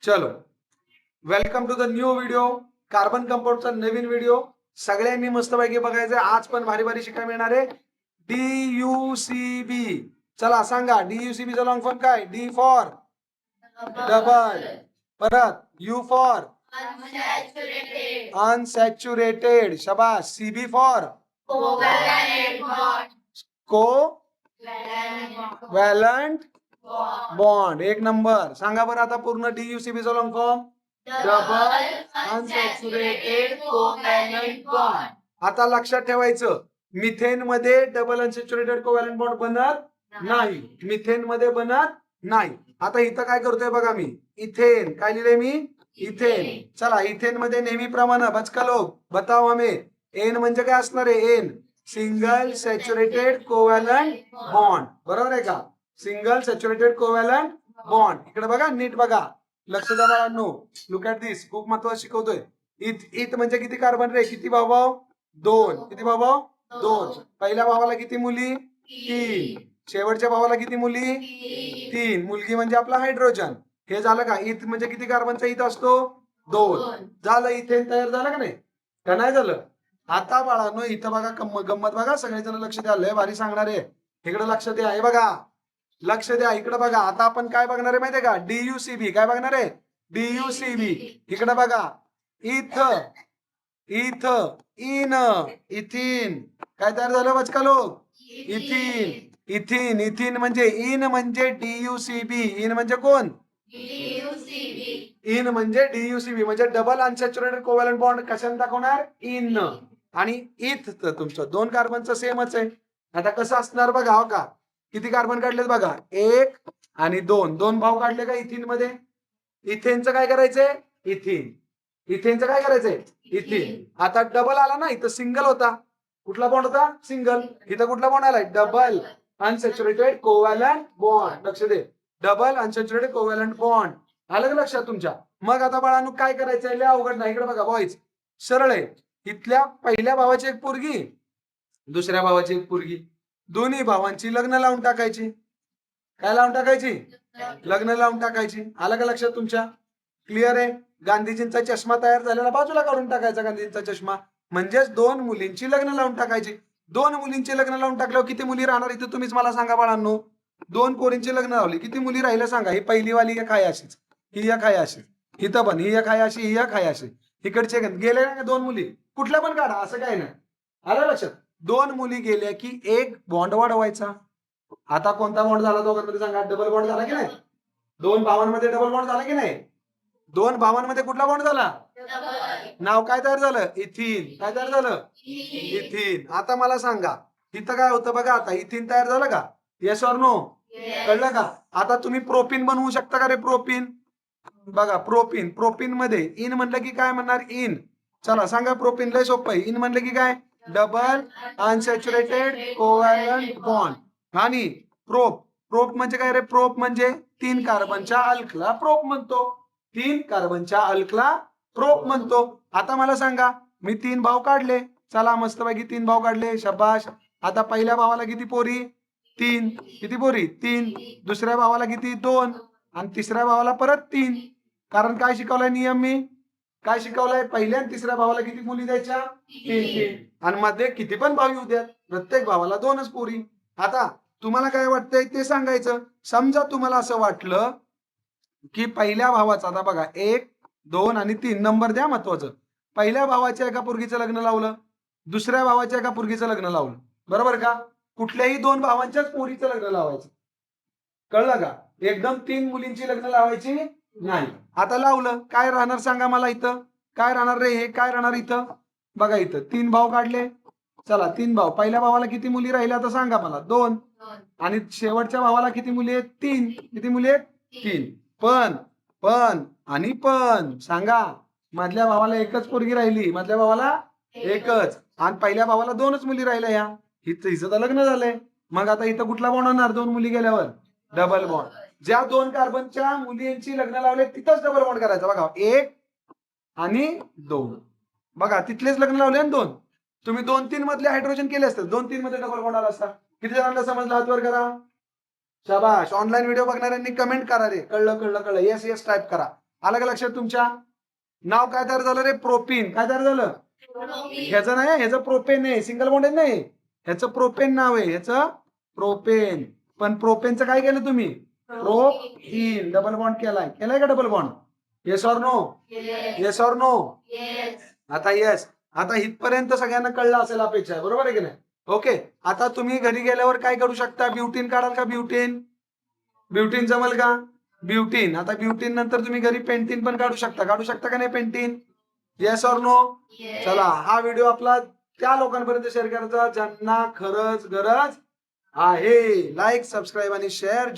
चलो, welcome to the new video. Carbon कंपाऊंडचा नवीन व्हिडिओ सगळ्यांनी मस्तपैकी बघायचा. आज पण भारी भारी शिकायला मिळणार आहे. DUCB. चला सांगा, DUCB चा लॉंग फॉर्म काय? D फॉर डबल, परत U फॉर अनसॅच्युरेटेड, शाबास. CB for covalent bond. एक नंबर. सांगा बरं आता पूर्ण DUCB चा long form. Double unsaturated covalent bond. आता लक्षात ठेवायचं, मिथेन मध्ये डबल अनसॅच्युरेटेड कोव्हॅलंट बॉन्ड बनत नाही. मिथेन मध्ये बनत नाही. आता इथं काय करतोय बघा, मी इथेन काय लिहिलंय? मी इथेन. चला, इथेन मध्ये नेहमीप्रमाणे बचका लोक बताओ हमें, एन म्हणजे काय असणार आहे? An single saturated covalent bond. बरोबर आहे का? Single saturated covalent bond. इकडे बघा, नीट बघा, लक्ष द्या बाळांनो. Look at this. खूप महत्त्वाचं शिकवतोय. इथ म्हणजे किती कार्बन रे? किती भाऊ? दोन. किती भाऊ? दोन. पहिल्या भावाला किती मुली? तीन. शेवटच्या भावाला किती मुली? तीन. मुलगी म्हणजे आपला हायड्रोजन. हे झालं का? इथ म्हणजे किती कार्बनचा इथ असतो? दोन. झालं, इथेन तयार झालं का नाही? का नाही झालं? आता बाळांनो इथं बघा, गंमत बघा, सगळेजण लक्ष द्या, लय भारी सांगणार आहे. इकडे लक्ष द्या. हे बघा, लक्ष द्या, इकडे बघा. आता आपण काय बघणार आहे माहितीये का? DUCB. काय बघणार आहे? DUCB. इकडे बघा, इथ इथ इन इथिन. काय तयार झालं बचका लोक? इथिन. इथिन. इथिन म्हणजे इन म्हणजे DUCB. इन म्हणजे कोण? इन म्हणजे DUCB म्हणजे डबल अनसॅच्युरेटेड कोव्हॅलंट बॉन्ड. कशाने दाखवणार? इन. आणि इथ तर तुमचं दोन कार्बनचं सेमच आहे. आता कसं असणार बघा. हो का, किती कार्बन काढलेत बघा? एक आणि दोन. दोन भाव काढले का इथिन मध्ये? इथेनचं काय करायचंय? इथिन. इथेनचं काय करायचंय? इथिन. आता डबल आला ना, इथं सिंगल होता. कुठला बॉन्ड होता? सिंगल. इथं कुठला बॉन्ड आलाय? Double unsaturated covalent bond. लक्ष दे, डबल अनसॅच्युरेटेड कोव्हॅलंट बॉन्ड. आलं का लक्षात तुमच्या? मग आता बाळांनो काय करायचंय? लय अवघड नाही. इकडे बघा बॉईज, सरळ आहे. इथल्या पहिल्या भावाची एक पोरगी, दुसऱ्या भावाची एक पोरगी, दोन्ही भावांची लग्न लावून टाकायची. काय लावून टाकायची? लग्न लावून टाकायची. आलं का लक्षात तुमच्या? क्लिअर आहे? गांधीजींचा चष्मा तयार झालेला बाजूला काढून टाकायचा. गांधीजींचा चष्मा म्हणजेच दोन मुलींची लग्न लावून टाकायची. दोन मुलींची लग्न लावून टाकल्यावर किती मुली राहणार इथं? तुम्हीच मला सांगा बाळांनो. दोन पोरींची लग्न लावली, किती मुली राहिल्या सांगा? ही पहिली वाली एक आहे अशीच, ही एक आहे अशी, इथं पण ही एक आहे अशी, ही एक आहे अशी. इकडचे गेले ना दोन मुली, कुठल्या पण काढा, असं काय नाही. आलं लक्षात? दोन मुली गेल्या की एक बॉन्ड वाढवायचा. आता कोणता बॉन्ड झाला दोघांमध्ये सांगा? डबल बॉन्ड झाला की नाही? दोन भावांमध्ये डबल बॉन्ड झाला की नाही? दोन भावांमध्ये कुठला बॉन्ड झाला? नाव काय तयार झालं? इथिन. काय तयार झालं? इथिन. आता मला सांगा, इथं काय होतं बघा. आता इथिन तयार झालं का? Yes or no? कळलं का? आता तुम्ही प्रोपिन बनवू शकता का रे? प्रोपिन बघा, प्रोपिन. प्रोपिन मध्ये इन म्हणलं की काय म्हणणार? इन. चला सांगा, प्रोपिन लय सोपं आहे. इन म्हणलं की काय? Double unsaturated covalent bond. आणि प्रोप. प्रोप म्हणजे काय रे? प्रोप म्हणजे तीन कार्बनच्या अल्कला प्रोप म्हणतो. तीन कार्बनच्या अल्कला प्रोप म्हणतो. आता मला सांगा, मी तीन भाव काढले. चला मस्तपैकी तीन भाव काढले, शाबाश. आता पहिल्या भावाला किती पोरी? तीन. किती पोरी? तीन. दुसऱ्या भावाला किती? दोन. आणि तिसऱ्या भावाला परत तीन. कारण काय शिकवलाय नियम? मी काय शिकवलाय? पहिल्या आणि तिसऱ्या भावाला किती मुली द्यायच्या? तीन तीन. आणि मध्ये किती पण भाव येऊ द्या, प्रत्येक भावाला दोनच पोरी. आता तुम्हाला काय वाटतंय ते सांगायचं. समजा तुम्हाला असं वाटलं की पहिल्या भावाचा, आता बघा, एक, दोन आणि तीन नंबर द्या महत्वाचं. पहिल्या भावाच्या एका पोरगीचं लग्न लावलं, दुसऱ्या भावाच्या एका पोरगीचं लग्न लावलं, बरोबर का? कुठल्याही दोन भावांच्याच पोरीचं लग्न लावायचं. कळलं का? एकदम तीन मुलींची लग्न लावायची नाही. आता लावलं, काय राहणार सांगा मला? इथं काय राहणार रे? हे काय राहणार इथं? बघा, इथं तीन भाव काढले. चला, तीन भाव. पहिल्या भावाला किती मुली राहिल्या आता सांगा मला? दोन. आणि शेवटच्या भावाला किती मुली आहेत? तीन. किती मुली आहेत? तीन. पण पण आणि पण सांगा, मधल्या भावाला एकच पोरगी राहिली, मधल्या भावाला एकच, आणि पहिल्या भावाला दोनच मुली राहिल्या. ह्या हिचं तर लग्न झालंय. मग आता इथं कुठला बॉन्ड होणार? दोन मुली गेल्यावर डबल बॉन्ड. ज्या दोन कार्बनच्या मुलींची लग्न लावले तिथंच डबल बॉन्ड करायचा. बघा, एक आणि दोन. बघा, तिथलेच लग्न लावले आणि दोन. तुम्ही 2-3 मधले हायड्रोजन केले असते, 2-3 मध्ये डबल बॉन्ड आला असता. किती जणांना समजलं? हातवर करा. शाबाश. ऑनलाईन व्हिडिओ बघणाऱ्यांनी कमेंट करा रे. कळलं कळलं कळलं, येस येस टाईप करा. आलं का लक्षात तुमच्या? नाव काय तयार झालं रे? प्रोपीन. काय तयार झालं? ह्याचं नाही, ह्याचं प्रोपेन आहे, सिंगल बॉन्ड नाही, ह्याचं प्रोपेन नाव आहे, ह्याचं प्रोपेन. पण प्रोपेनचं काय केलं तुम्ही? प्रोपीन डबल बॉन्ड केलाय का double bond? Yes or no? Yes or no? आता येस. आता इथपर्यंत सगळ्यांना कळलं असेल अपेक्षा आहे, बरोबर आहे की नाही? ओके. आता तुम्ही घरी गेल्यावर काय करू शकता? ब्युटीन काढाल का? ब्युटीन. ब्युटीन जमल का? ब्युटीन. आता ब्युटीन नंतर तुम्ही घरी पेंटीन पण काढू शकता का नाही पेंटीन? Yes or no? चला, हा व्हिडिओ आपला त्या लोकांपर्यंत शेअर करायचा ज्यांना खरंच गरज आहे. लाईक, सबस्क्राईब आणि शेअर.